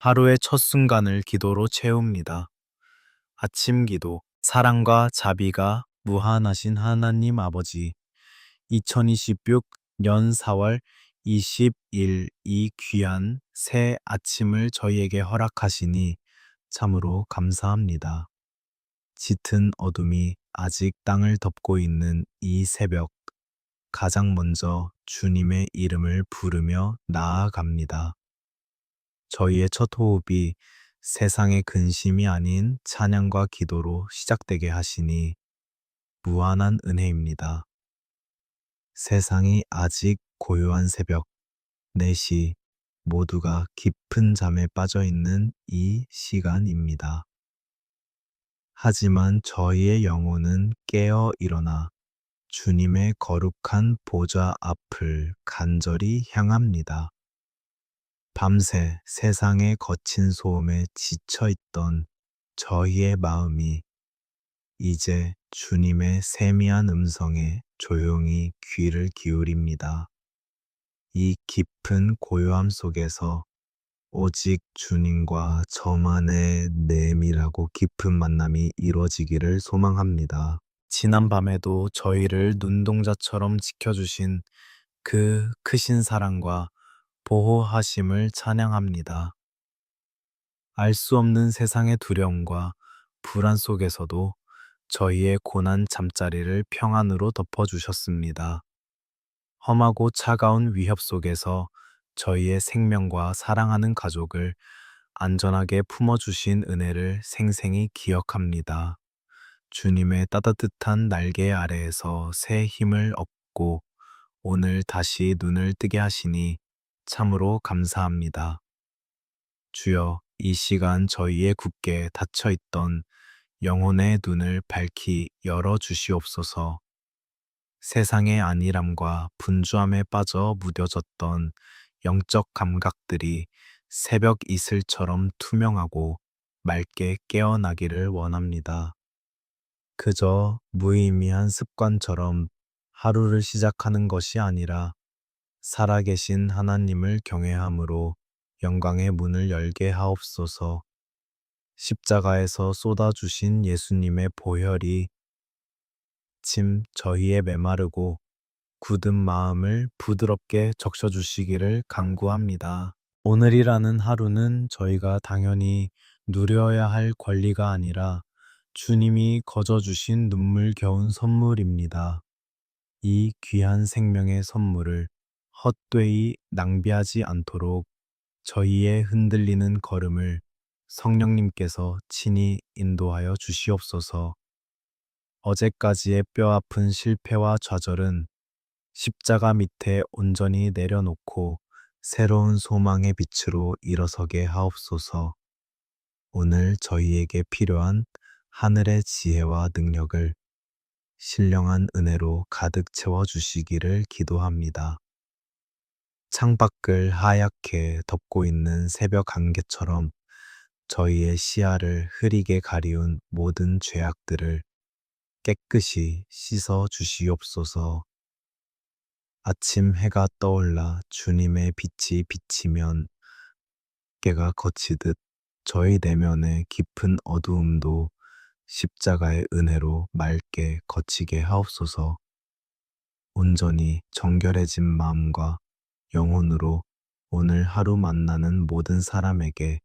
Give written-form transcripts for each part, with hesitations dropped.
하루의 첫 순간을 기도로 채웁니다. 아침 기도, 사랑과 자비가 무한하신 하나님 아버지, 2026년 4월 20일 이 귀한 새 아침을 저희에게 허락하시니 참으로 감사합니다. 짙은 어둠이 아직 땅을 덮고 있는 이 새벽, 가장 먼저 주님의 이름을 부르며 나아갑니다. 저희의 첫 호흡이 세상의 근심이 아닌 찬양과 기도로 시작되게 하시니 무한한 은혜입니다. 세상이 아직 고요한 새벽 4시 모두가 깊은 잠에 빠져 있는 이 시간입니다. 하지만 저희의 영혼은 깨어 일어나 주님의 거룩한 보좌 앞을 간절히 향합니다. 밤새 세상의 거친 소음에 지쳐있던 저희의 마음이 이제 주님의 세미한 음성에 조용히 귀를 기울입니다. 이 깊은 고요함 속에서 오직 주님과 저만의 내밀하고 깊은 만남이 이루어지기를 소망합니다. 지난 밤에도 저희를 눈동자처럼 지켜주신 그 크신 사랑과 보호하심을 찬양합니다. 알 수 없는 세상의 두려움과 불안 속에서도 저희의 고난 잠자리를 평안으로 덮어주셨습니다. 험하고 차가운 위협 속에서 저희의 생명과 사랑하는 가족을 안전하게 품어주신 은혜를 생생히 기억합니다. 주님의 따뜻한 날개 아래에서 새 힘을 얻고 오늘 다시 눈을 뜨게 하시니 참으로 감사합니다. 주여, 이 시간 저희의 굳게 닫혀있던 영혼의 눈을 밝히 열어주시옵소서. 세상의 안일함과 분주함에 빠져 무뎌졌던 영적 감각들이 새벽 이슬처럼 투명하고 맑게 깨어나기를 원합니다. 그저 무의미한 습관처럼 하루를 시작하는 것이 아니라 살아계신 하나님을 경외함으로 영광의 문을 열게 하옵소서. 십자가에서 쏟아주신 예수님의 보혈이 저희의 메마르고 굳은 마음을 부드럽게 적셔주시기를 간구합니다. 오늘이라는 하루는 저희가 당연히 누려야 할 권리가 아니라 주님이 거저주신 눈물겨운 선물입니다. 이 귀한 생명의 선물을 헛되이 낭비하지 않도록 저희의 흔들리는 걸음을 성령님께서 친히 인도하여 주시옵소서. 어제까지의 뼈아픈 실패와 좌절은 십자가 밑에 온전히 내려놓고 새로운 소망의 빛으로 일어서게 하옵소서. 오늘 저희에게 필요한 하늘의 지혜와 능력을 신령한 은혜로 가득 채워주시기를 기도합니다. 창밖을 하얗게 덮고 있는 새벽 안개처럼 저희의 시야를 흐리게 가리운 모든 죄악들을 깨끗이 씻어 주시옵소서. 아침 해가 떠올라 주님의 빛이 비치면 깨가 거치듯 저희 내면의 깊은 어두움도 십자가의 은혜로 맑게 거치게 하옵소서. 온전히 정결해진 마음과 영혼으로 오늘 하루 만나는 모든 사람에게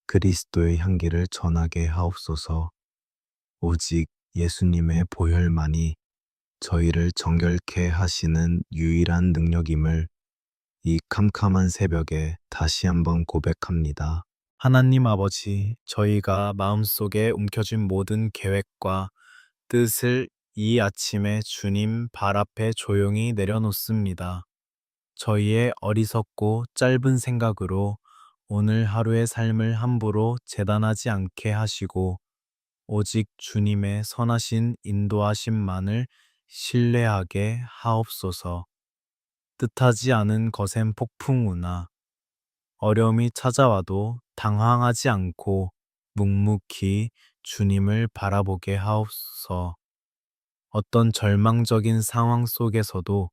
그리스도의 향기를 전하게 하옵소서. 오직 예수님의 보혈만이 저희를 정결케 하시는 유일한 능력임을 이 캄캄한 새벽에 다시 한번 고백합니다. 하나님 아버지, 저희가 마음속에 움켜쥔 모든 계획과 뜻을 이 아침에 주님 발 앞에 조용히 내려놓습니다. 저희의 어리석고 짧은 생각으로 오늘 하루의 삶을 함부로 재단하지 않게 하시고 오직 주님의 선하신 인도하심만을 신뢰하게 하옵소서. 뜻하지 않은 거센 폭풍우나 어려움이 찾아와도 당황하지 않고 묵묵히 주님을 바라보게 하옵소서. 어떤 절망적인 상황 속에서도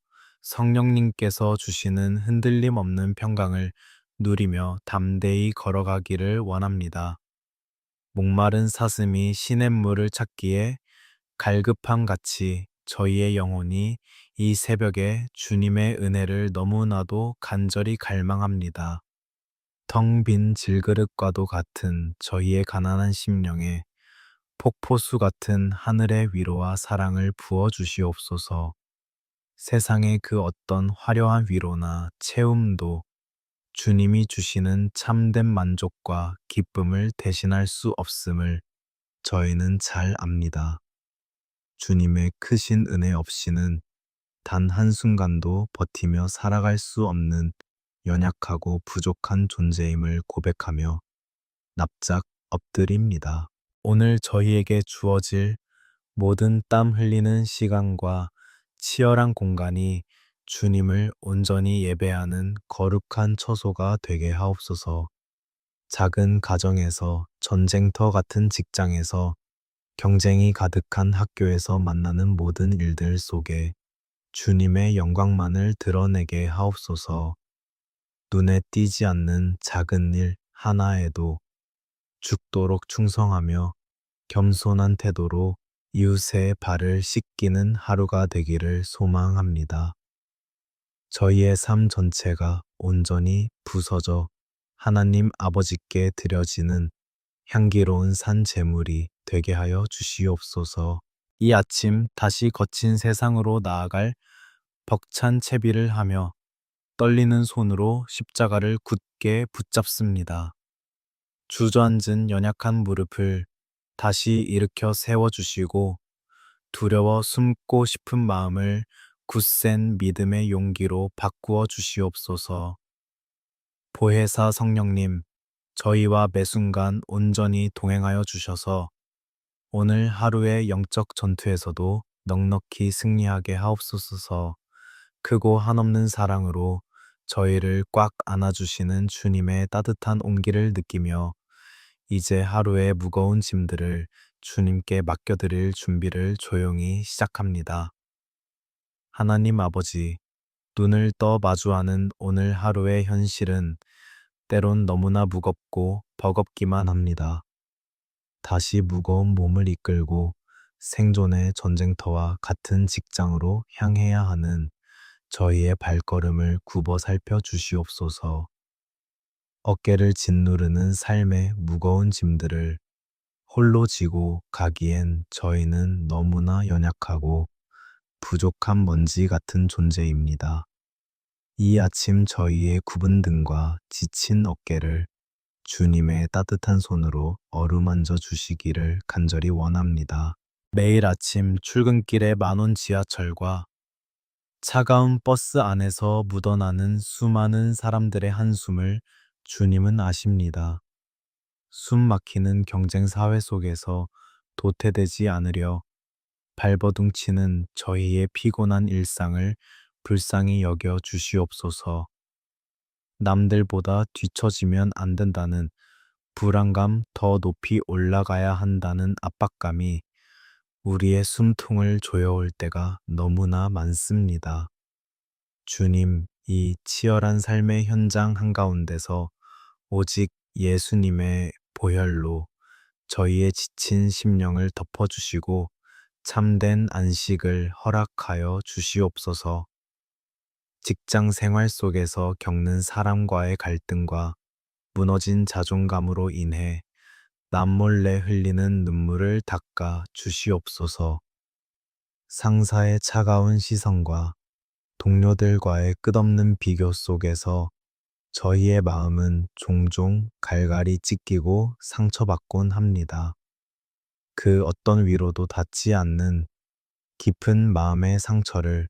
성령님께서 주시는 흔들림 없는 평강을 누리며 담대히 걸어가기를 원합니다. 목마른 사슴이 시냇물을 찾기에 갈급함 같이 저희의 영혼이 이 새벽에 주님의 은혜를 너무나도 간절히 갈망합니다. 텅 빈 질그릇과도 같은 저희의 가난한 심령에 폭포수 같은 하늘의 위로와 사랑을 부어 주시옵소서. 세상의 그 어떤 화려한 위로나 채움도 주님이 주시는 참된 만족과 기쁨을 대신할 수 없음을 저희는 잘 압니다. 주님의 크신 은혜 없이는 단 한순간도 버티며 살아갈 수 없는 연약하고 부족한 존재임을 고백하며 납작 엎드립니다. 오늘 저희에게 주어질 모든 땀 흘리는 시간과 치열한 공간이 주님을 온전히 예배하는 거룩한 처소가 되게 하옵소서. 작은 가정에서, 전쟁터 같은 직장에서, 경쟁이 가득한 학교에서 만나는 모든 일들 속에 주님의 영광만을 드러내게 하옵소서. 눈에 띄지 않는 작은 일 하나에도 죽도록 충성하며 겸손한 태도로 이웃의 발을 씻기는 하루가 되기를 소망합니다. 저희의 삶 전체가 온전히 부서져 하나님 아버지께 드려지는 향기로운 산 제물이 되게 하여 주시옵소서. 이 아침 다시 거친 세상으로 나아갈 벅찬 채비를 하며 떨리는 손으로 십자가를 굳게 붙잡습니다. 주저앉은 연약한 무릎을 다시 일으켜 세워주시고 두려워 숨고 싶은 마음을 굳센 믿음의 용기로 바꾸어 주시옵소서. 보혜사 성령님, 저희와 매 순간 온전히 동행하여 주셔서 오늘 하루의 영적 전투에서도 넉넉히 승리하게 하옵소서. 크고 한없는 사랑으로 저희를 꽉 안아주시는 주님의 따뜻한 온기를 느끼며 이제 하루의 무거운 짐들을 주님께 맡겨드릴 준비를 조용히 시작합니다. 하나님 아버지, 눈을 떠 마주하는 오늘 하루의 현실은 때론 너무나 무겁고 버겁기만 합니다. 다시 무거운 몸을 이끌고 생존의 전쟁터와 같은 직장으로 향해야 하는 저희의 발걸음을 굽어 살펴 주시옵소서. 어깨를 짓누르는 삶의 무거운 짐들을 홀로 지고 가기엔 저희는 너무나 연약하고 부족한 먼지 같은 존재입니다. 이 아침 저희의 굽은 등과 지친 어깨를 주님의 따뜻한 손으로 어루만져 주시기를 간절히 원합니다. 매일 아침 출근길의 만원 지하철과 차가운 버스 안에서 묻어나는 수많은 사람들의 한숨을 주님은 아십니다. 숨 막히는 경쟁 사회 속에서 도태되지 않으려 발버둥치는 저희의 피곤한 일상을 불쌍히 여겨 주시옵소서. 남들보다 뒤처지면 안 된다는 불안감, 더 높이 올라가야 한다는 압박감이 우리의 숨통을 조여올 때가 너무나 많습니다. 주님, 이 치열한 삶의 현장 한가운데서 오직 예수님의 보혈로 저희의 지친 심령을 덮어주시고 참된 안식을 허락하여 주시옵소서. 직장 생활 속에서 겪는 사람과의 갈등과 무너진 자존감으로 인해 남몰래 흘리는 눈물을 닦아 주시옵소서. 상사의 차가운 시선과 동료들과의 끝없는 비교 속에서 저희의 마음은 종종 갈갈이 찢기고 상처받곤 합니다. 그 어떤 위로도 닿지 않는 깊은 마음의 상처를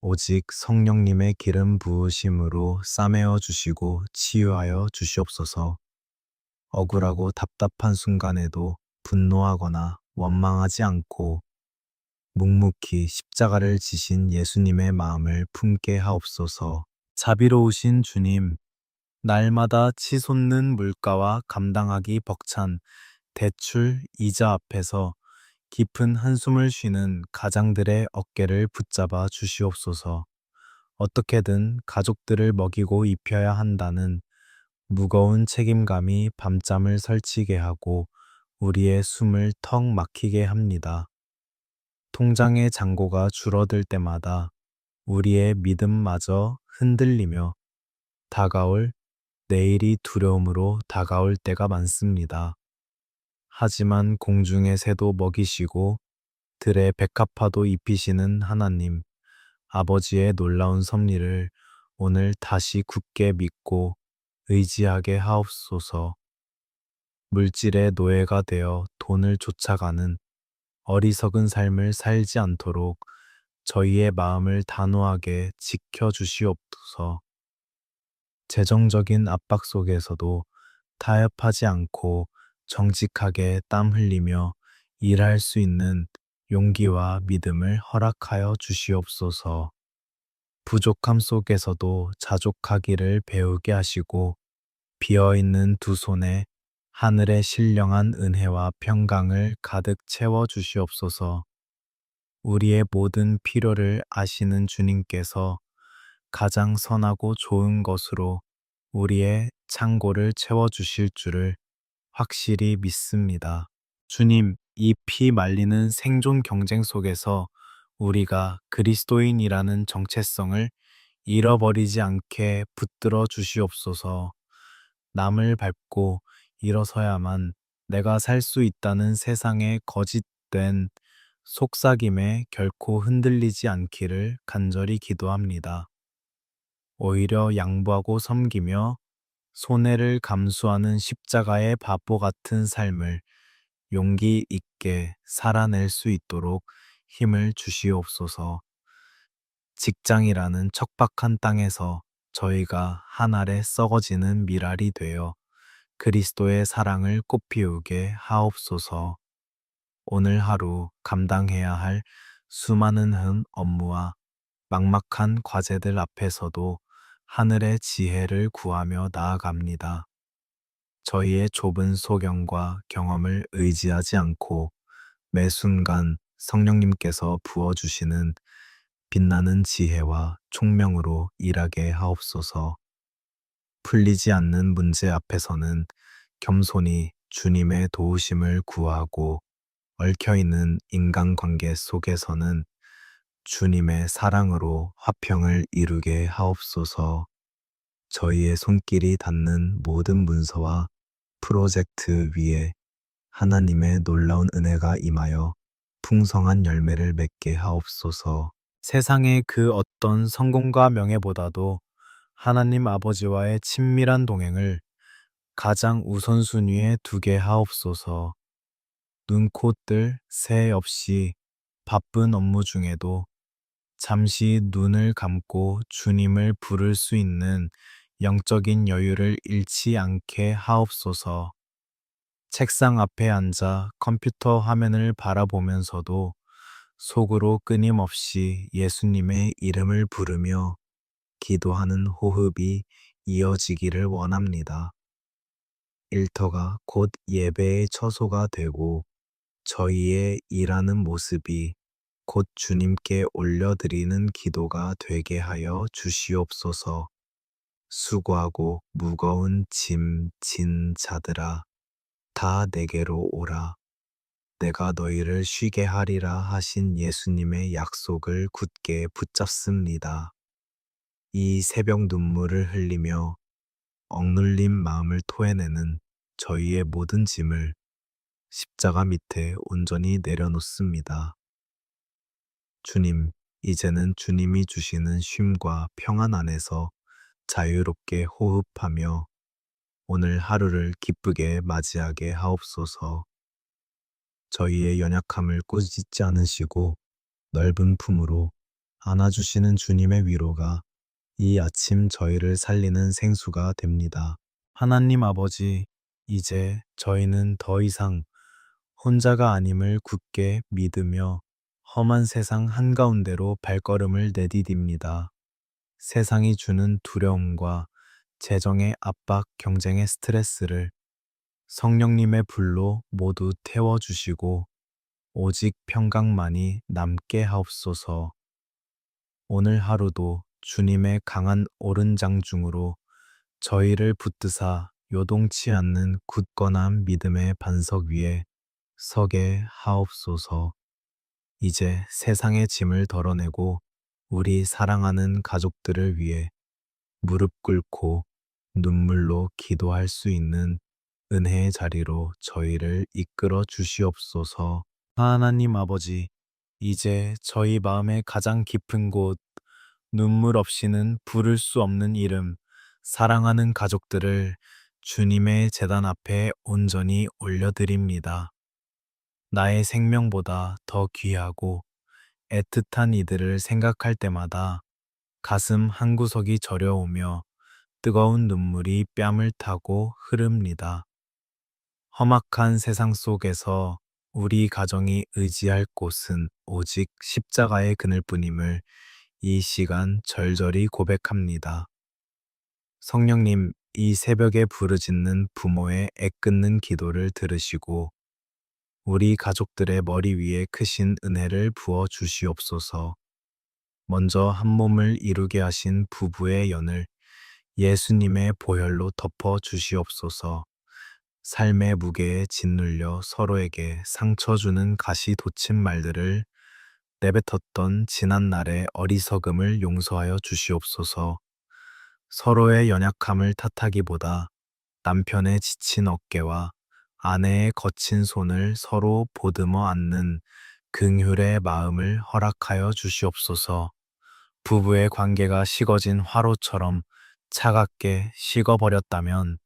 오직 성령님의 기름 부으심으로 싸매어 주시고 치유하여 주시옵소서. 억울하고 답답한 순간에도 분노하거나 원망하지 않고 묵묵히 십자가를 지신 예수님의 마음을 품게 하옵소서. 자비로우신 주님, 날마다 치솟는 물가와 감당하기 벅찬 대출 이자 앞에서 깊은 한숨을 쉬는 가장들의 어깨를 붙잡아 주시옵소서. 어떻게든 가족들을 먹이고 입혀야 한다는 무거운 책임감이 밤잠을 설치게 하고 우리의 숨을 턱 막히게 합니다. 통장의 잔고가 줄어들 때마다 우리의 믿음마저 흔들리며 다가올 내일이 두려움으로 다가올 때가 많습니다. 하지만 공중의 새도 먹이시고 들의 백합화도 입히시는 하나님, 아버지의 놀라운 섭리를 오늘 다시 굳게 믿고 의지하게 하옵소서. 물질의 노예가 되어 돈을 쫓아가는 어리석은 삶을 살지 않도록 저희의 마음을 단호하게 지켜주시옵소서. 재정적인 압박 속에서도 타협하지 않고 정직하게 땀 흘리며 일할 수 있는 용기와 믿음을 허락하여 주시옵소서. 부족함 속에서도 자족하기를 배우게 하시고 비어있는 두 손에 하늘의 신령한 은혜와 평강을 가득 채워 주시옵소서. 우리의 모든 필요를 아시는 주님께서 가장 선하고 좋은 것으로 우리의 창고를 채워 주실 줄을 확실히 믿습니다. 주님, 이 피 말리는 생존 경쟁 속에서 우리가 그리스도인이라는 정체성을 잃어버리지 않게 붙들어 주시옵소서. 남을 밟고 일어서야만 내가 살 수 있다는 세상의 거짓된 속삭임에 결코 흔들리지 않기를 간절히 기도합니다. 오히려 양보하고 섬기며 손해를 감수하는 십자가의 바보 같은 삶을 용기 있게 살아낼 수 있도록 힘을 주시옵소서. 직장이라는 척박한 땅에서 저희가 한 알에 썩어지는 밀알이 되어 그리스도의 사랑을 꽃피우게 하옵소서. 오늘 하루 감당해야 할 수많은 업무와 막막한 과제들 앞에서도 하늘의 지혜를 구하며 나아갑니다. 저희의 좁은 소견과 경험을 의지하지 않고 매 순간 성령님께서 부어주시는 빛나는 지혜와 총명으로 일하게 하옵소서. 풀리지 않는 문제 앞에서는 겸손히 주님의 도우심을 구하고 얽혀있는 인간관계 속에서는 주님의 사랑으로 화평을 이루게 하옵소서. 저희의 손길이 닿는 모든 문서와 프로젝트 위에 하나님의 놀라운 은혜가 임하여 풍성한 열매를 맺게 하옵소서. 세상의 그 어떤 성공과 명예보다도 하나님 아버지와의 친밀한 동행을 가장 우선순위에 두게 하옵소서. 눈, 코, 뜰, 새 없이 바쁜 업무 중에도 잠시 눈을 감고 주님을 부를 수 있는 영적인 여유를 잃지 않게 하옵소서. 책상 앞에 앉아 컴퓨터 화면을 바라보면서도 속으로 끊임없이 예수님의 이름을 부르며 기도하는 호흡이 이어지기를 원합니다. 일터가 곧 예배의 처소가 되고 저희의 일하는 모습이 곧 주님께 올려드리는 기도가 되게 하여 주시옵소서. 수고하고 무거운 짐 진 자들아, 다 내게로 오라. 내가 너희를 쉬게 하리라 하신 예수님의 약속을 굳게 붙잡습니다. 이 새벽 눈물을 흘리며 억눌린 마음을 토해내는 저희의 모든 짐을 십자가 밑에 온전히 내려놓습니다. 주님, 이제는 주님이 주시는 쉼과 평안 안에서 자유롭게 호흡하며 오늘 하루를 기쁘게 맞이하게 하옵소서. 저희의 연약함을 꾸짖지 않으시고 넓은 품으로 안아주시는 주님의 위로가 이 아침 저희를 살리는 생수가 됩니다. 하나님 아버지, 이제 저희는 더 이상 혼자가 아님을 굳게 믿으며 험한 세상 한가운데로 발걸음을 내디딥니다. 세상이 주는 두려움과 재정의 압박, 경쟁의 스트레스를 성령님의 불로 모두 태워주시고 오직 평강만이 남게 하옵소서. 오늘 하루도 주님의 강한 오른장 중으로 저희를 붙드사 요동치 않는 굳건한 믿음의 반석 위에 서게 하옵소서. 이제 세상의 짐을 덜어내고 우리 사랑하는 가족들을 위해 무릎 꿇고 눈물로 기도할 수 있는 은혜의 자리로 저희를 이끌어 주시옵소서. 하나님 아버지, 이제 저희 마음의 가장 깊은 곳, 눈물 없이는 부를 수 없는 이름, 사랑하는 가족들을 주님의 제단 앞에 온전히 올려드립니다. 나의 생명보다 더 귀하고 애틋한 이들을 생각할 때마다 가슴 한구석이 저려오며 뜨거운 눈물이 뺨을 타고 흐릅니다. 험악한 세상 속에서 우리 가정이 의지할 곳은 오직 십자가의 그늘뿐임을 이 시간 절절히 고백합니다. 성령님, 이 새벽에 부르짖는 부모의 애끓는 기도를 들으시고 우리 가족들의 머리 위에 크신 은혜를 부어 주시옵소서. 먼저 한 몸을 이루게 하신 부부의 연을 예수님의 보혈로 덮어 주시옵소서. 삶의 무게에 짓눌려 서로에게 상처 주는 가시 돋친 말들을 내뱉었던 지난 날의 어리석음을 용서하여 주시옵소서. 서로의 연약함을 탓하기보다 남편의 지친 어깨와 아내의 거친 손을 서로 보듬어 안는 긍휼의 마음을 허락하여 주시옵소서. 부부의 관계가 식어진 화로처럼 차갑게 식어버렸다면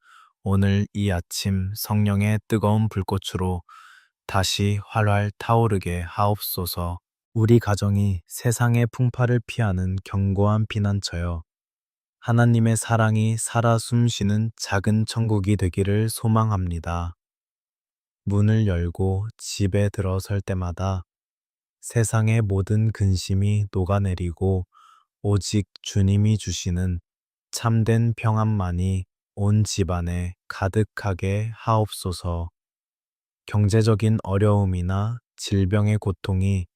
오늘 이 아침 성령의 뜨거운 불꽃으로 다시 활활 타오르게 하옵소서. 우리 가정이 세상의 풍파를 피하는 견고한 피난처여 하나님의 사랑이 살아 숨쉬는 작은 천국이 되기를 소망합니다. 문을 열고 집에 들어설 때마다 세상의 모든 근심이 녹아내리고 오직 주님이 주시는 참된 평안만이 온 집안에 가득하게 하옵소서. 경제적인 어려움이나 질병의 고통이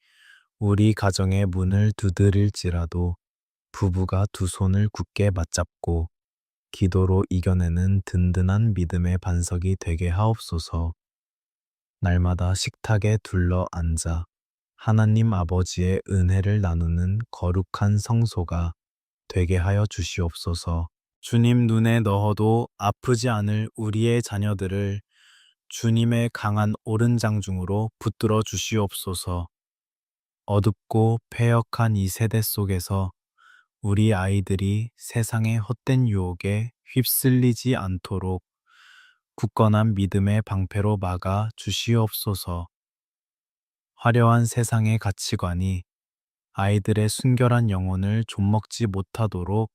우리 가정의 문을 두드릴지라도 부부가 두 손을 굳게 맞잡고 기도로 이겨내는 든든한 믿음의 반석이 되게 하옵소서. 날마다 식탁에 둘러 앉아 하나님 아버지의 은혜를 나누는 거룩한 성소가 되게 하여 주시옵소서. 주님 눈에 넣어도 아프지 않을 우리의 자녀들을 주님의 강한 오른장중으로 붙들어 주시옵소서. 어둡고 패역한 이 세대 속에서 우리 아이들이 세상의 헛된 유혹에 휩쓸리지 않도록 굳건한 믿음의 방패로 막아 주시옵소서. 화려한 세상의 가치관이 아이들의 순결한 영혼을 좀먹지 못하도록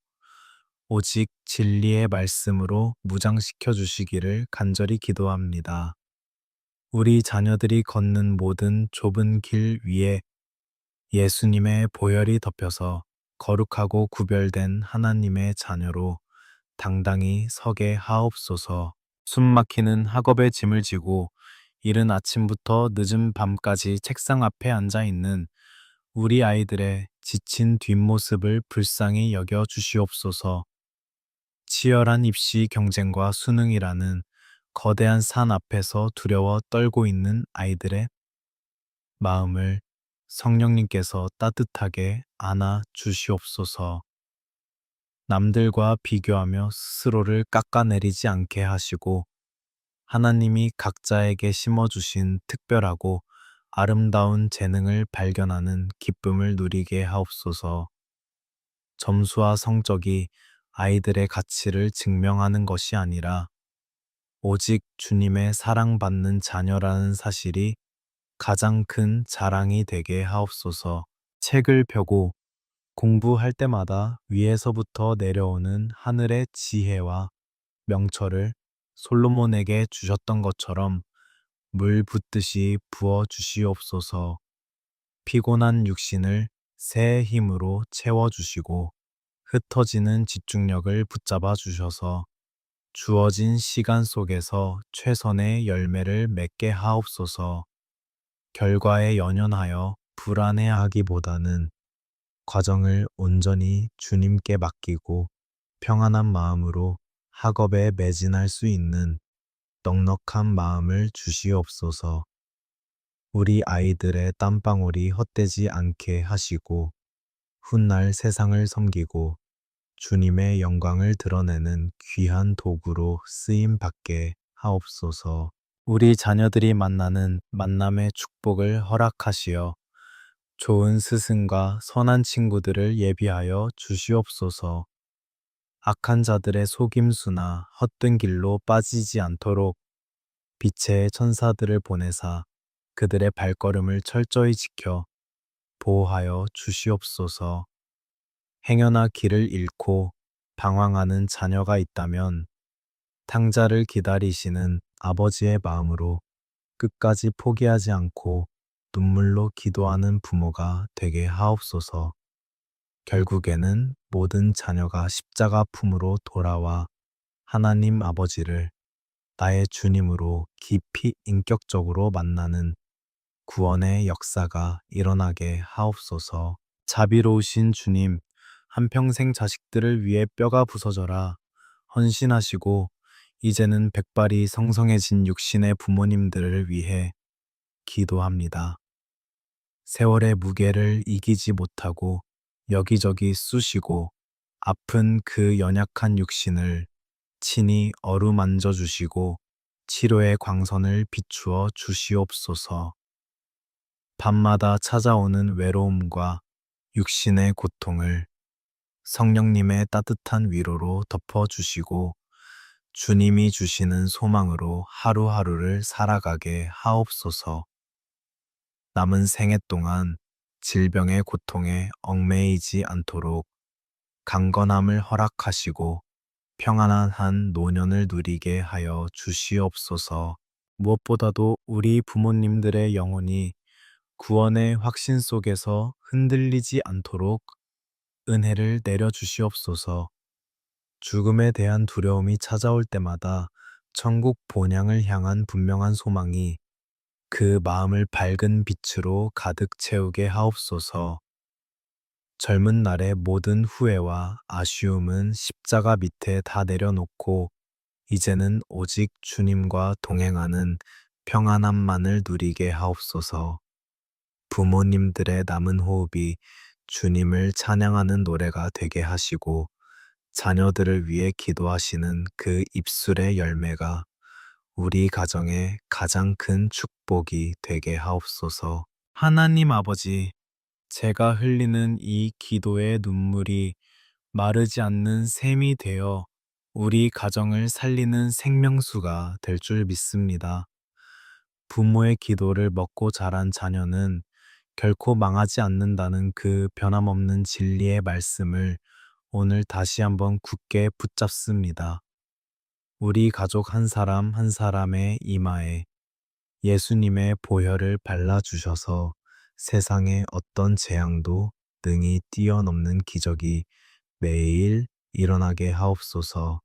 오직 진리의 말씀으로 무장시켜 주시기를 간절히 기도합니다. 우리 자녀들이 걷는 모든 좁은 길 위에 예수님의 보혈이 덮여서 거룩하고 구별된 하나님의 자녀로 당당히 서게 하옵소서. 숨 막히는 학업의 짐을 지고 이른 아침부터 늦은 밤까지 책상 앞에 앉아 있는 우리 아이들의 지친 뒷모습을 불쌍히 여겨 주시옵소서. 치열한 입시 경쟁과 수능이라는 거대한 산 앞에서 두려워 떨고 있는 아이들의 마음을 성령님께서 따뜻하게 안아 주시옵소서. 남들과 비교하며 스스로를 깎아내리지 않게 하시고 하나님이 각자에게 심어주신 특별하고 아름다운 재능을 발견하는 기쁨을 누리게 하옵소서. 점수와 성적이 아이들의 가치를 증명하는 것이 아니라 오직 주님의 사랑받는 자녀라는 사실이 가장 큰 자랑이 되게 하옵소서. 책을 펴고 공부할 때마다 위에서부터 내려오는 하늘의 지혜와 명철을 솔로몬에게 주셨던 것처럼 물 붓듯이 부어 주시옵소서. 피곤한 육신을 새 힘으로 채워 주시고 흩어지는 집중력을 붙잡아 주셔서 주어진 시간 속에서 최선의 열매를 맺게 하옵소서. 결과에 연연하여 불안해하기보다는 과정을 온전히 주님께 맡기고 평안한 마음으로 학업에 매진할 수 있는 넉넉한 마음을 주시옵소서. 우리 아이들의 땀방울이 헛되지 않게 하시고 훗날 세상을 섬기고 주님의 영광을 드러내는 귀한 도구로 쓰임 받게 하옵소서. 우리 자녀들이 만나는 만남의 축복을 허락하시어 좋은 스승과 선한 친구들을 예비하여 주시옵소서. 악한 자들의 속임수나 헛된 길로 빠지지 않도록 빛의 천사들을 보내사 그들의 발걸음을 철저히 지켜 보호하여 주시옵소서. 행여나 길을 잃고 방황하는 자녀가 있다면 탕자를 기다리시는 아버지의 마음으로 끝까지 포기하지 않고 눈물로 기도하는 부모가 되게 하옵소서. 결국에는 모든 자녀가 십자가 품으로 돌아와 하나님 아버지를 나의 주님으로 깊이 인격적으로 만나는 구원의 역사가 일어나게 하옵소서. 자비로우신 주님, 한평생 자식들을 위해 뼈가 부서져라 헌신하시고 이제는 백발이 성성해진 육신의 부모님들을 위해 기도합니다. 세월의 무게를 이기지 못하고 여기저기 쑤시고 아픈 그 연약한 육신을 친히 어루만져 주시고 치료의 광선을 비추어 주시옵소서. 밤마다 찾아오는 외로움과 육신의 고통을 성령님의 따뜻한 위로로 덮어주시고 주님이 주시는 소망으로 하루하루를 살아가게 하옵소서. 남은 생애 동안 질병의 고통에 얽매이지 않도록 강건함을 허락하시고 평안한 한 노년을 누리게 하여 주시옵소서. 무엇보다도 우리 부모님들의 영혼이 구원의 확신 속에서 흔들리지 않도록 은혜를 내려 주시옵소서. 죽음에 대한 두려움이 찾아올 때마다 천국 본향을 향한 분명한 소망이 그 마음을 밝은 빛으로 가득 채우게 하옵소서. 젊은 날의 모든 후회와 아쉬움은 십자가 밑에 다 내려놓고 이제는 오직 주님과 동행하는 평안함만을 누리게 하옵소서. 부모님들의 남은 호흡이 주님을 찬양하는 노래가 되게 하시고 자녀들을 위해 기도하시는 그 입술의 열매가 우리 가정의 가장 큰 축복이 되게 하옵소서. 하나님 아버지, 제가 흘리는 이 기도의 눈물이 마르지 않는 샘이 되어 우리 가정을 살리는 생명수가 될 줄 믿습니다. 부모의 기도를 먹고 자란 자녀는 결코 망하지 않는다는 그 변함없는 진리의 말씀을 오늘 다시 한번 굳게 붙잡습니다. 우리 가족 한 사람 한 사람의 이마에 예수님의 보혈을 발라주셔서 세상의 어떤 재앙도 능히 뛰어넘는 기적이 매일 일어나게 하옵소서.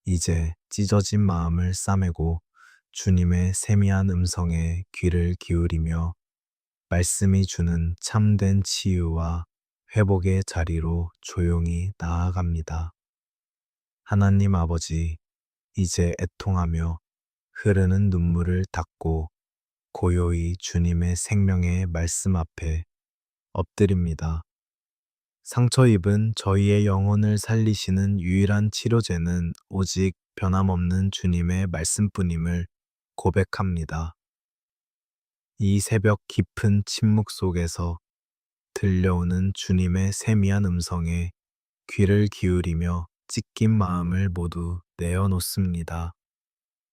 이제 찢어진 마음을 싸매고 주님의 세미한 음성에 귀를 기울이며 말씀이 주는 참된 치유와 회복의 자리로 조용히 나아갑니다. 하나님 아버지, 이제 애통하며 흐르는 눈물을 닦고 고요히 주님의 생명의 말씀 앞에 엎드립니다. 상처 입은 저희의 영혼을 살리시는 유일한 치료제는 오직 변함없는 주님의 말씀뿐임을 고백합니다. 이 새벽 깊은 침묵 속에서 들려오는 주님의 세미한 음성에 귀를 기울이며 찢긴 마음을 모두 내어놓습니다.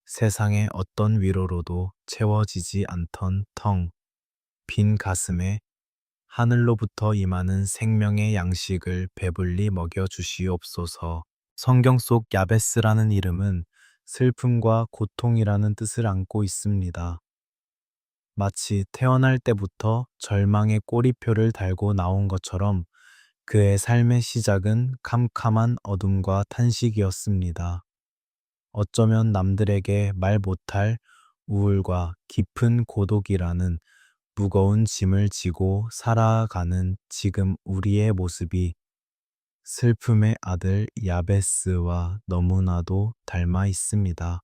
세상의 어떤 위로로도 채워지지 않던 텅 빈 가슴에 하늘로부터 임하는 생명의 양식을 배불리 먹여 주시옵소서. 성경 속 야베스라는 이름은 슬픔과 고통이라는 뜻을 안고 있습니다. 마치 태어날 때부터 절망의 꼬리표를 달고 나온 것처럼 그의 삶의 시작은 캄캄한 어둠과 탄식이었습니다. 어쩌면 남들에게 말 못할 우울과 깊은 고독이라는 무거운 짐을 지고 살아가는 지금 우리의 모습이 슬픔의 아들 야베스와 너무나도 닮아 있습니다.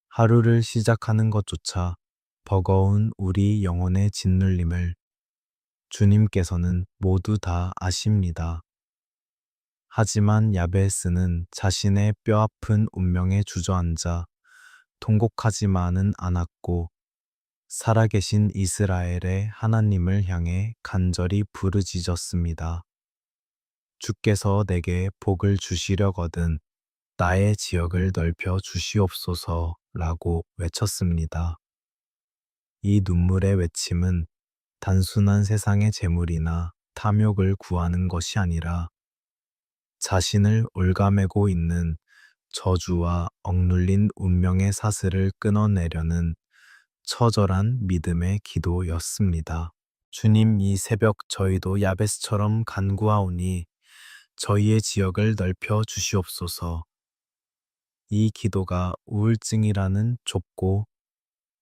하루를 시작하는 것조차 버거운 우리 영혼의 짓눌림을 주님께서는 모두 다 아십니다. 하지만 야베스는 자신의 뼈아픈 운명에 주저앉아 통곡하지만은 않았고 살아계신 이스라엘의 하나님을 향해 간절히 부르짖었습니다. 주께서 내게 복을 주시려거든 나의 지역을 넓혀 주시옵소서라고 외쳤습니다. 이 눈물의 외침은 단순한 세상의 재물이나 탐욕을 구하는 것이 아니라 자신을 올가매고 있는 저주와 억눌린 운명의 사슬을 끊어내려는 처절한 믿음의 기도였습니다. 주님, 이 새벽 저희도 야베스처럼 간구하오니 저희의 지역을 넓혀 주시옵소서. 이 기도가 우울증이라는 좁고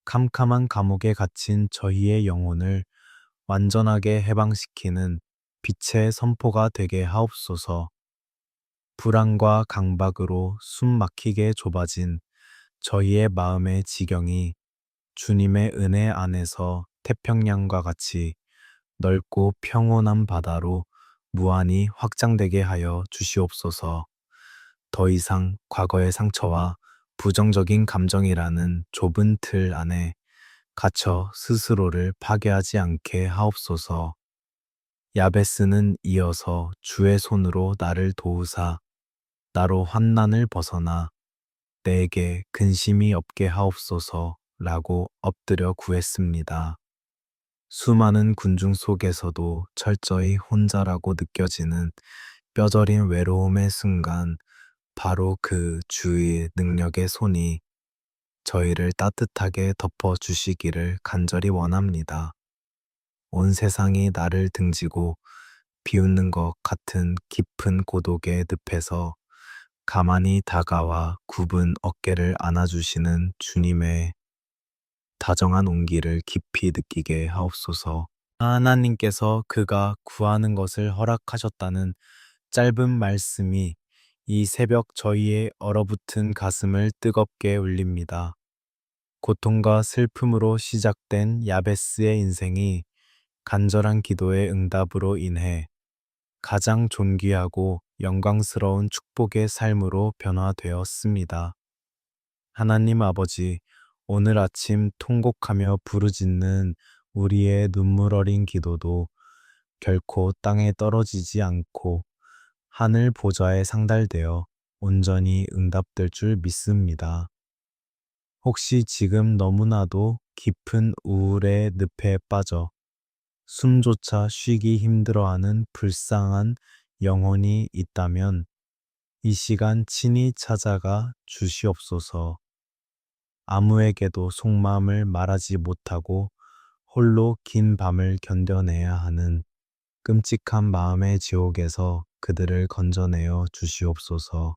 캄캄한 감옥에 갇힌 저희의 영혼을 완전하게 해방시키는 빛의 선포가 되게 하옵소서. 불안과 강박으로 숨 막히게 좁아진 저희의 마음의 지경이 주님의 은혜 안에서 태평양과 같이 넓고 평온한 바다로 무한히 확장되게 하여 주시옵소서. 더 이상 과거의 상처와 부정적인 감정이라는 좁은 틀 안에 갇혀 스스로를 파괴하지 않게 하옵소서. 야베스는 이어서 주의 손으로 나를 도우사 나로 환난을 벗어나 내게 근심이 없게 하옵소서 라고 엎드려 구했습니다. 수많은 군중 속에서도 철저히 혼자라고 느껴지는 뼈저린 외로움의 순간 바로 그 주의 능력의 손이 저희를 따뜻하게 덮어 주시기를 간절히 원합니다. 온 세상이 나를 등지고 비웃는 것 같은 깊은 고독의 늪에서 가만히 다가와 굽은 어깨를 안아주시는 주님의 다정한 온기를 깊이 느끼게 하옵소서. 하나님께서 그가 구하는 것을 허락하셨다는 짧은 말씀이 이 새벽 저희의 얼어붙은 가슴을 뜨겁게 울립니다. 고통과 슬픔으로 시작된 야베스의 인생이 간절한 기도의 응답으로 인해 가장 존귀하고 영광스러운 축복의 삶으로 변화되었습니다. 하나님 아버지, 오늘 아침 통곡하며 부르짖는 우리의 눈물 어린 기도도 결코 땅에 떨어지지 않고 하늘 보좌에 상달되어 온전히 응답될 줄 믿습니다. 혹시 지금 너무나도 깊은 우울의 늪에 빠져 숨조차 쉬기 힘들어하는 불쌍한 영혼이 있다면 이 시간 친히 찾아가 주시옵소서. 아무에게도 속마음을 말하지 못하고 홀로 긴 밤을 견뎌내야 하는 끔찍한 마음의 지옥에서 그들을 건져내어 주시옵소서.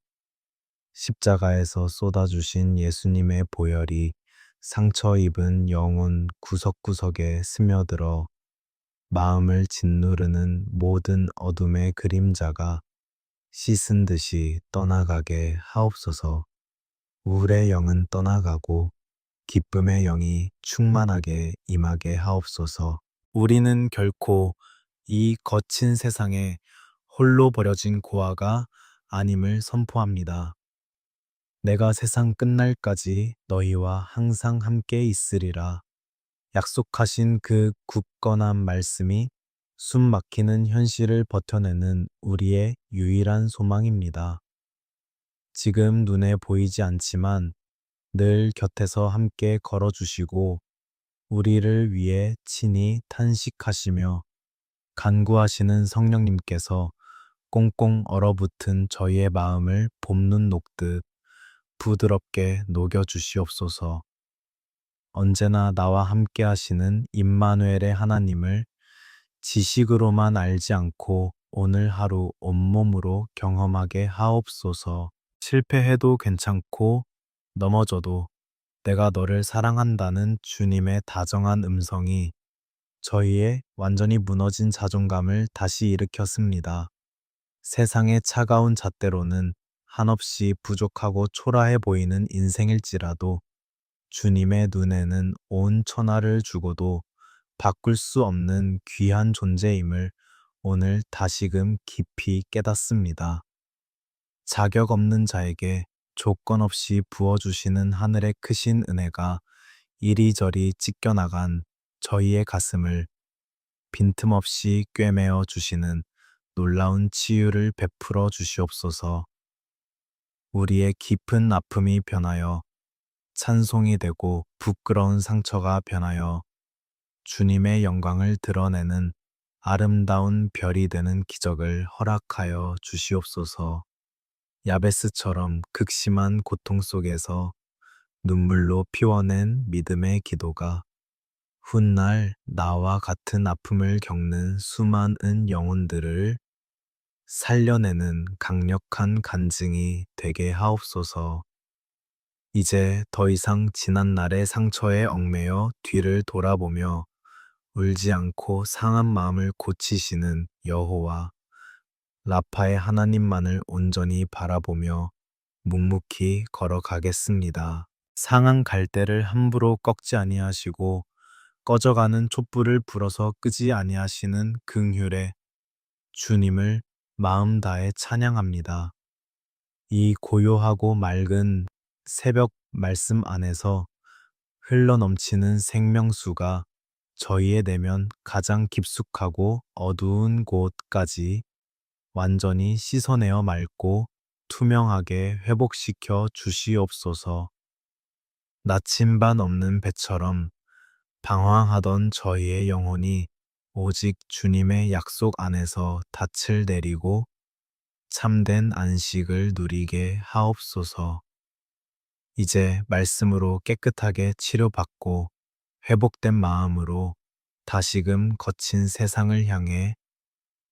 십자가에서 쏟아주신 예수님의 보혈이 상처 입은 영혼 구석구석에 스며들어 마음을 짓누르는 모든 어둠의 그림자가 씻은 듯이 떠나가게 하옵소서. 우울의 영은 떠나가고 기쁨의 영이 충만하게 임하게 하옵소서. 우리는 결코 이 거친 세상에 홀로 버려진 고아가 아님을 선포합니다. 내가 세상 끝날까지 너희와 항상 함께 있으리라. 약속하신 그 굳건한 말씀이 숨 막히는 현실을 버텨내는 우리의 유일한 소망입니다. 지금 눈에 보이지 않지만 늘 곁에서 함께 걸어주시고 우리를 위해 친히 탄식하시며 간구하시는 성령님께서 꽁꽁 얼어붙은 저희의 마음을 봄눈 녹듯 부드럽게 녹여주시옵소서. 언제나 나와 함께 하시는 임마누엘의 하나님을 지식으로만 알지 않고 오늘 하루 온몸으로 경험하게 하옵소서. 실패해도 괜찮고 넘어져도 내가 너를 사랑한다는 주님의 다정한 음성이 저희의 완전히 무너진 자존감을 다시 일으켰습니다. 세상의 차가운 잣대로는 한없이 부족하고 초라해 보이는 인생일지라도 주님의 눈에는 온 천하를 주고도 바꿀 수 없는 귀한 존재임을 오늘 다시금 깊이 깨닫습니다. 자격 없는 자에게 조건 없이 부어주시는 하늘의 크신 은혜가 이리저리 찢겨나간 저희의 가슴을 빈틈없이 꿰매어 주시는 놀라운 치유를 베풀어 주시옵소서. 우리의 깊은 아픔이 변하여 찬송이 되고 부끄러운 상처가 변하여 주님의 영광을 드러내는 아름다운 별이 되는 기적을 허락하여 주시옵소서. 야베스처럼 극심한 고통 속에서 눈물로 피워낸 믿음의 기도가 훗날 나와 같은 아픔을 겪는 수많은 영혼들을 살려내는 강력한 간증이 되게 하옵소서. 이제 더 이상 지난 날의 상처에 얽매여 뒤를 돌아보며 울지 않고 상한 마음을 고치시는 여호와 라파의 하나님만을 온전히 바라보며 묵묵히 걸어가겠습니다. 상한 갈대를 함부로 꺾지 아니하시고 꺼져가는 촛불을 불어서 끄지 아니하시는 긍휼의 주님을 마음 다해 찬양합니다. 이 고요하고 맑은 새벽 말씀 안에서 흘러넘치는 생명수가 저희의 내면 가장 깊숙하고 어두운 곳까지 완전히 씻어내어 맑고 투명하게 회복시켜 주시옵소서. 나침반 없는 배처럼 방황하던 저희의 영혼이 오직 주님의 약속 안에서 닻을 내리고 참된 안식을 누리게 하옵소서. 이제 말씀으로 깨끗하게 치료받고 회복된 마음으로 다시금 거친 세상을 향해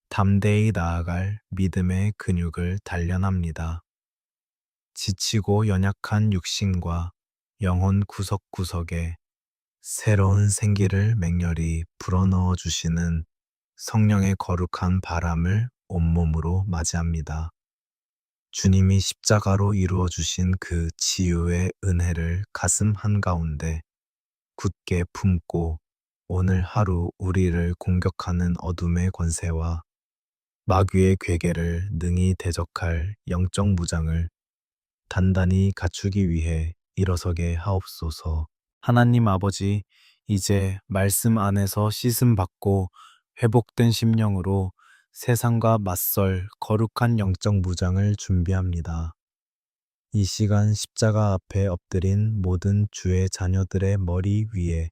담대히 나아갈 믿음의 근육을 단련합니다. 지치고 연약한 육신과 영혼 구석구석에 새로운 생기를 맹렬히 불어넣어 주시는 성령의 거룩한 바람을 온몸으로 맞이합니다. 주님이 십자가로 이루어 주신 그 치유의 은혜를 가슴 한가운데 굳게 품고 오늘 하루 우리를 공격하는 어둠의 권세와 마귀의 괴계를 능히 대적할 영적 무장을 단단히 갖추기 위해 일어서게 하옵소서. 하나님 아버지, 이제 말씀 안에서 씻음 받고 회복된 심령으로 세상과 맞설 거룩한 영적 무장을 준비합니다. 이 시간 십자가 앞에 엎드린 모든 주의 자녀들의 머리 위에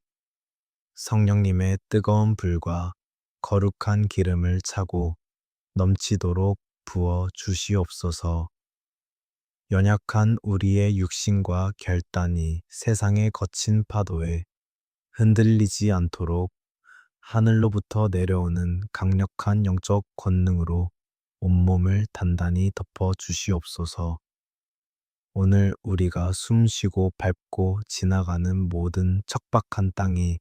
성령님의 뜨거운 불과 거룩한 기름을 차고 넘치도록 부어 주시옵소서. 연약한 우리의 육신과 결단이 세상의 거친 파도에 흔들리지 않도록 하늘로부터 내려오는 강력한 영적 권능으로 온몸을 단단히 덮어 주시옵소서. 오늘 우리가 숨쉬고 밟고 지나가는 모든 척박한 땅이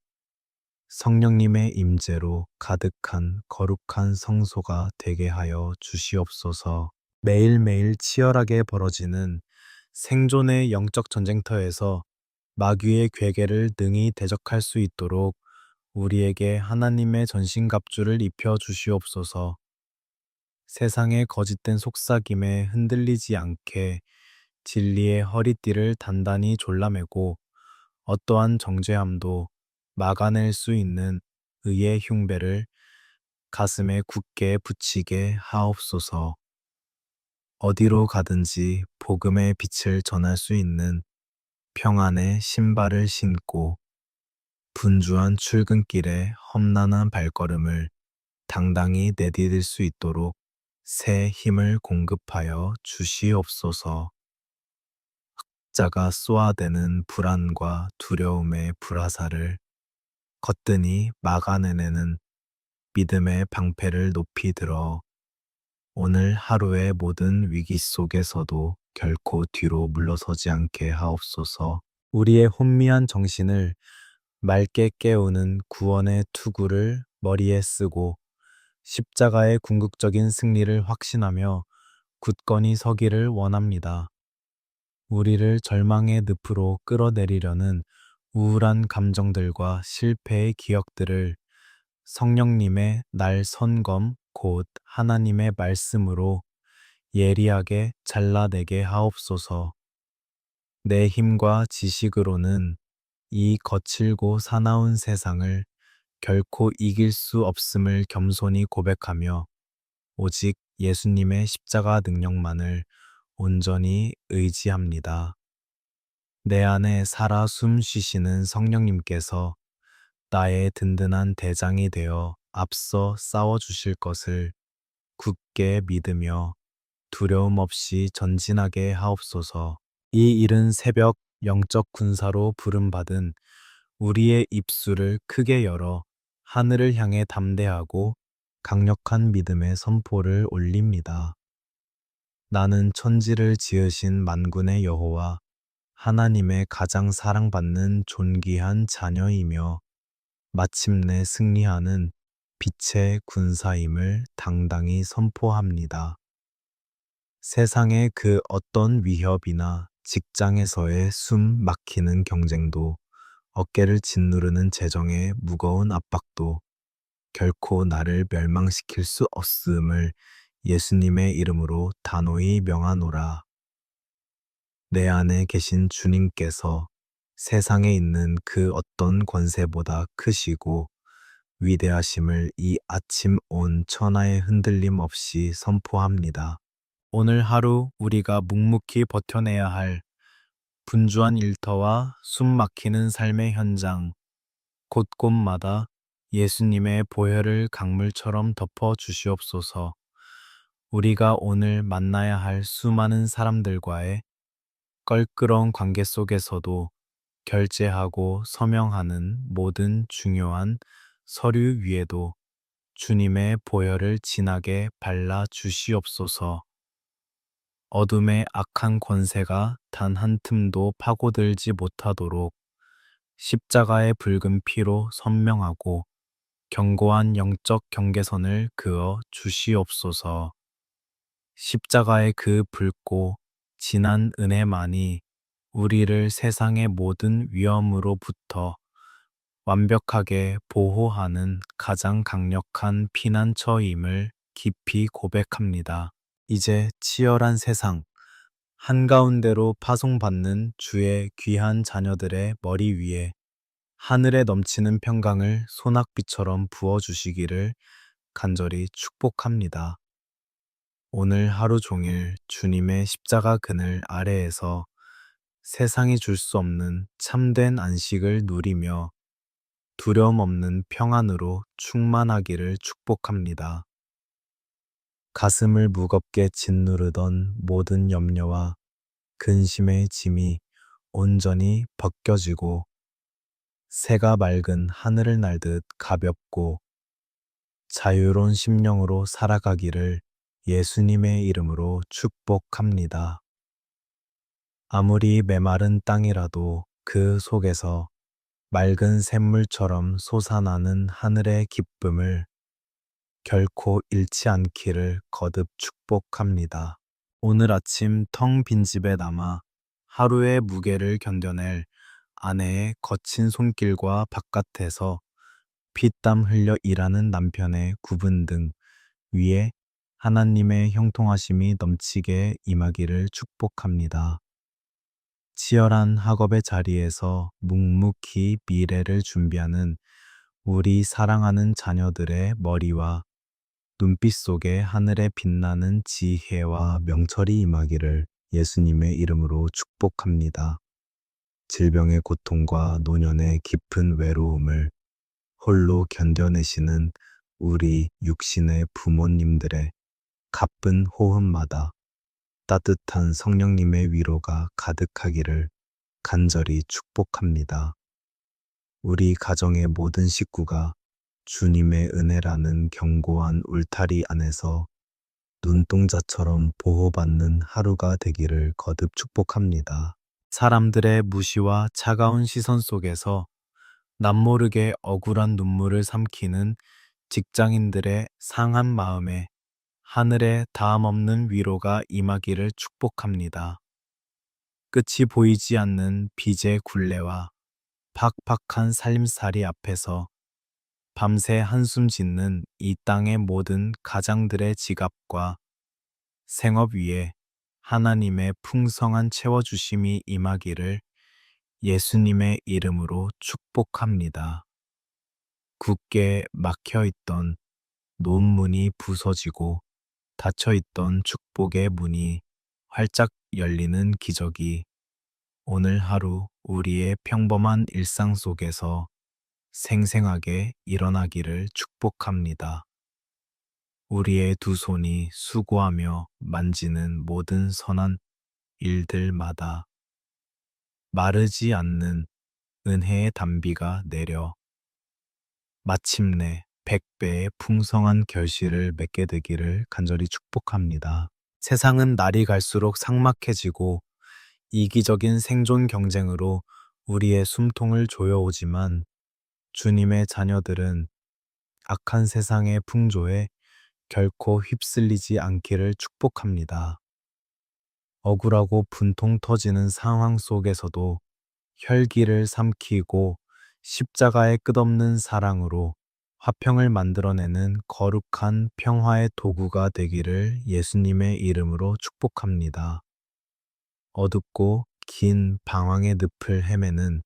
성령님의 임재로 가득한 거룩한 성소가 되게 하여 주시옵소서. 매일매일 치열하게 벌어지는 생존의 영적 전쟁터에서 마귀의 괴계를 능히 대적할 수 있도록 우리에게 하나님의 전신갑주를 입혀 주시옵소서. 세상의 거짓된 속삭임에 흔들리지 않게 진리의 허리띠를 단단히 졸라매고 어떠한 정죄함도 막아낼 수 있는 의의 흉배를 가슴에 굳게 붙이게 하옵소서. 어디로 가든지 복음의 빛을 전할 수 있는 평안의 신발을 신고 분주한 출근길에 험난한 발걸음을 당당히 내디딜 수 있도록 새 힘을 공급하여 주시옵소서. 자가 쏘아대는 불안과 두려움의 불화살을 거뜬히 막아내는 믿음의 방패를 높이 들어 오늘 하루의 모든 위기 속에서도 결코 뒤로 물러서지 않게 하옵소서. 우리의 혼미한 정신을 맑게 깨우는 구원의 투구를 머리에 쓰고 십자가의 궁극적인 승리를 확신하며 굳건히 서기를 원합니다. 우리를 절망의 늪으로 끌어내리려는 우울한 감정들과 실패의 기억들을 성령님의 날 선검 곧 하나님의 말씀으로 예리하게 잘라내게 하옵소서. 내 힘과 지식으로는 이 거칠고 사나운 세상을 결코 이길 수 없음을 겸손히 고백하며 오직 예수님의 십자가 능력만을 온전히 의지합니다. 내 안에 살아 숨 쉬시는 성령님께서 나의 든든한 대장이 되어 앞서 싸워주실 것을 굳게 믿으며 두려움 없이 전진하게 하옵소서. 이 이른 새벽 영적 군사로 부름받은 우리의 입술을 크게 열어 하늘을 향해 담대하고 강력한 믿음의 선포를 올립니다. 나는 천지를 지으신 만군의 여호와 하나님의 가장 사랑받는 존귀한 자녀이며 마침내 승리하는 빛의 군사임을 당당히 선포합니다. 세상의 그 어떤 위협이나 직장에서의 숨 막히는 경쟁도 어깨를 짓누르는 재정의 무거운 압박도 결코 나를 멸망시킬 수 없음을 예수님의 이름으로 단호히 명하노라. 내 안에 계신 주님께서 세상에 있는 그 어떤 권세보다 크시고 위대하심을 이 아침 온 천하의 흔들림 없이 선포합니다. 오늘 하루 우리가 묵묵히 버텨내야 할 분주한 일터와 숨 막히는 삶의 현장, 곳곳마다 예수님의 보혈을 강물처럼 덮어 주시옵소서. 우리가 오늘 만나야 할 수많은 사람들과의 껄끄러운 관계 속에서도 결제하고 서명하는 모든 중요한 서류 위에도 주님의 보혈을 진하게 발라 주시옵소서. 어둠의 악한 권세가 단 한 틈도 파고들지 못하도록 십자가의 붉은 피로 선명하고 견고한 영적 경계선을 그어 주시옵소서. 십자가의 그 붉고 진한 은혜만이 우리를 세상의 모든 위험으로부터 완벽하게 보호하는 가장 강력한 피난처임을 깊이 고백합니다. 이제 치열한 세상 한가운데로 파송받는 주의 귀한 자녀들의 머리 위에 하늘에 넘치는 평강을 소낙비처럼 부어주시기를 간절히 축복합니다. 오늘 하루 종일 주님의 십자가 그늘 아래에서 세상이 줄 수 없는 참된 안식을 누리며 두려움 없는 평안으로 충만하기를 축복합니다. 가슴을 무겁게 짓누르던 모든 염려와 근심의 짐이 온전히 벗겨지고 새가 맑은 하늘을 날듯 가볍고 자유로운 심령으로 살아가기를 예수님의 이름으로 축복합니다. 아무리 메마른 땅이라도 그 속에서 맑은 샘물처럼 솟아나는 하늘의 기쁨을 결코 잃지 않기를 거듭 축복합니다. 오늘 아침 텅 빈 집에 남아 하루의 무게를 견뎌낼 아내의 거친 손길과 바깥에서 피땀 흘려 일하는 남편의 구분 등 위에 하나님의 형통하심이 넘치게 임하기를 축복합니다. 치열한 학업의 자리에서 묵묵히 미래를 준비하는 우리 사랑하는 자녀들의 머리와 눈빛 속에 하늘에 빛나는 지혜와 명철이 임하기를 예수님의 이름으로 축복합니다. 질병의 고통과 노년의 깊은 외로움을 홀로 견뎌내시는 우리 육신의 부모님들의 가쁜 호흡마다 따뜻한 성령님의 위로가 가득하기를 간절히 축복합니다. 우리 가정의 모든 식구가 주님의 은혜라는 견고한 울타리 안에서 눈동자처럼 보호받는 하루가 되기를 거듭 축복합니다. 사람들의 무시와 차가운 시선 속에서 남모르게 억울한 눈물을 삼키는 직장인들의 상한 마음에 하늘의 다함 없는 위로가 임하기를 축복합니다. 끝이 보이지 않는 빚의 굴레와 팍팍한 살림살이 앞에서 밤새 한숨 짓는 이 땅의 모든 가장들의 지갑과 생업 위에 하나님의 풍성한 채워주심이 임하기를 예수님의 이름으로 축복합니다. 굳게 막혀있던 논문이 부서지고 닫혀있던 축복의 문이 활짝 열리는 기적이 오늘 하루 우리의 평범한 일상 속에서 생생하게 일어나기를 축복합니다. 우리의 두 손이 수고하며 만지는 모든 선한 일들마다 마르지 않는 은혜의 단비가 내려 마침내 100배의 풍성한 결실을 맺게 되기를 간절히 축복합니다. 세상은 날이 갈수록 삭막해지고 이기적인 생존 경쟁으로 우리의 숨통을 조여오지만 주님의 자녀들은 악한 세상의 풍조에 결코 휩쓸리지 않기를 축복합니다. 억울하고 분통 터지는 상황 속에서도 혈기를 삼키고 십자가의 끝없는 사랑으로 화평을 만들어내는 거룩한 평화의 도구가 되기를 예수님의 이름으로 축복합니다. 어둡고 긴 방황의 늪을 헤매는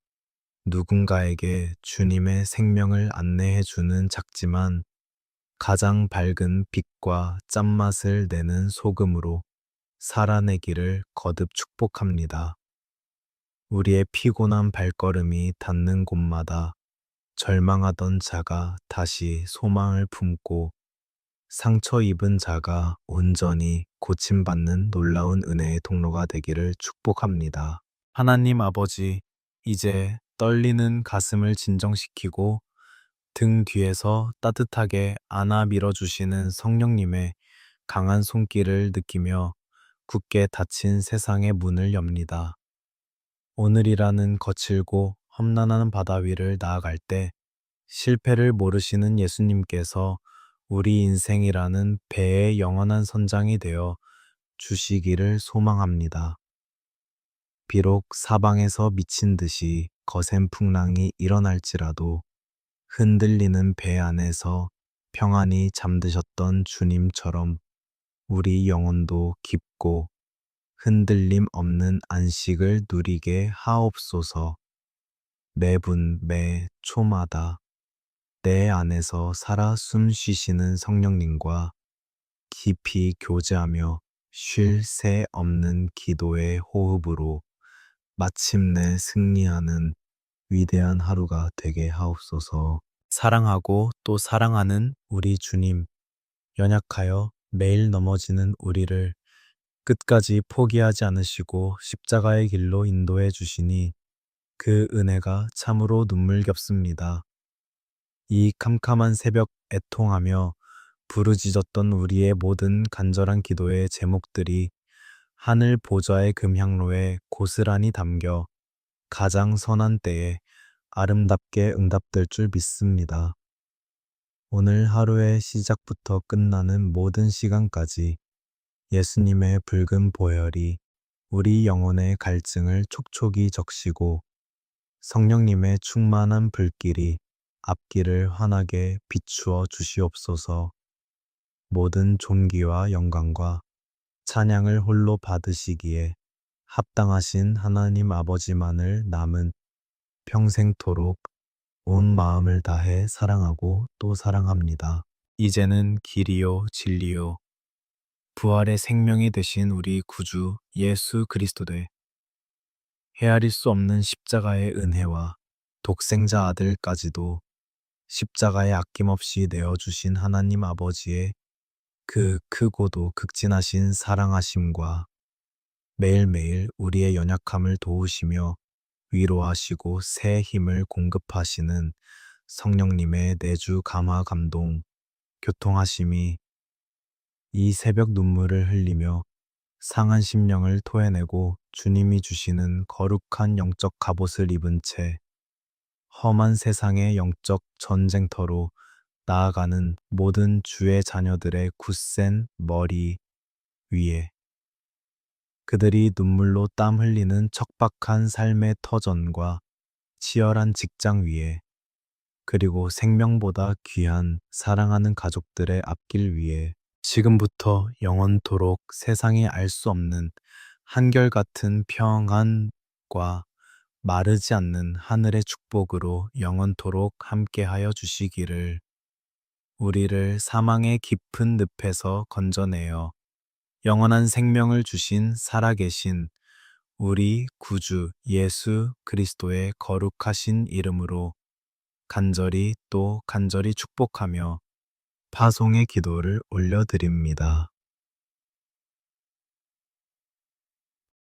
누군가에게 주님의 생명을 안내해 주는 작지만 가장 밝은 빛과 짠맛을 내는 소금으로 살아내기를 거듭 축복합니다. 우리의 피곤한 발걸음이 닿는 곳마다 절망하던 자가 다시 소망을 품고 상처 입은 자가 온전히 고침받는 놀라운 은혜의 통로가 되기를 축복합니다. 하나님 아버지, 이제 떨리는 가슴을 진정시키고 등 뒤에서 따뜻하게 안아 밀어주시는 성령님의 강한 손길을 느끼며 굳게 닫힌 세상의 문을 엽니다. 오늘이라는 거칠고 험난한 바다 위를 나아갈 때 실패를 모르시는 예수님께서 우리 인생이라는 배의 영원한 선장이 되어 주시기를 소망합니다. 비록 사방에서 미친 듯이 거센 풍랑이 일어날지라도 흔들리는 배 안에서 평안히 잠드셨던 주님처럼 우리 영혼도 깊고 흔들림 없는 안식을 누리게 하옵소서. 매분 매 초마다 내 안에서 살아 숨 쉬시는 성령님과 깊이 교제하며 쉴 새 없는 기도의 호흡으로 마침내 승리하는 위대한 하루가 되게 하옵소서. 사랑하고 또 사랑하는 우리 주님, 연약하여 매일 넘어지는 우리를 끝까지 포기하지 않으시고 십자가의 길로 인도해 주시니 그 은혜가 참으로 눈물겹습니다. 이 캄캄한 새벽 애통하며 부르짖었던 우리의 모든 간절한 기도의 제목들이 하늘 보좌의 금향로에 고스란히 담겨 가장 선한 때에 아름답게 응답될 줄 믿습니다. 오늘 하루의 시작부터 끝나는 모든 시간까지 예수님의 붉은 보혈이 우리 영혼의 갈증을 촉촉이 적시고 성령님의 충만한 불길이 앞길을 환하게 비추어 주시옵소서. 모든 존귀와 영광과 찬양을 홀로 받으시기에 합당하신 하나님 아버지만을 남은 평생토록 온 마음을 다해 사랑하고 또 사랑합니다. 이제는 길이요 진리요 부활의 생명이 되신 우리 구주 예수 그리스도되 헤아릴 수 없는 십자가의 은혜와 독생자 아들까지도 십자가에 아낌없이 내어주신 하나님 아버지의 그 크고도 극진하신 사랑하심과 매일매일 우리의 연약함을 도우시며 위로하시고 새 힘을 공급하시는 성령님의 내주 감화 감동, 교통하심이 이 새벽 눈물을 흘리며 상한 심령을 토해내고 주님이 주시는 거룩한 영적 갑옷을 입은 채 험한 세상의 영적 전쟁터로 나아가는 모든 주의 자녀들의 굳센 머리 위에 그들이 눈물로 땀 흘리는 척박한 삶의 터전과 치열한 직장 위에 그리고 생명보다 귀한 사랑하는 가족들의 앞길 위에 지금부터 영원토록 세상이 알 수 없는 한결같은 평안과 마르지 않는 하늘의 축복으로 영원토록 함께하여 주시기를 우리를 사망의 깊은 늪에서 건져내어 영원한 생명을 주신 살아계신 우리 구주 예수 그리스도의 거룩하신 이름으로 간절히 또 간절히 축복하며 파송의 기도를 올려드립니다.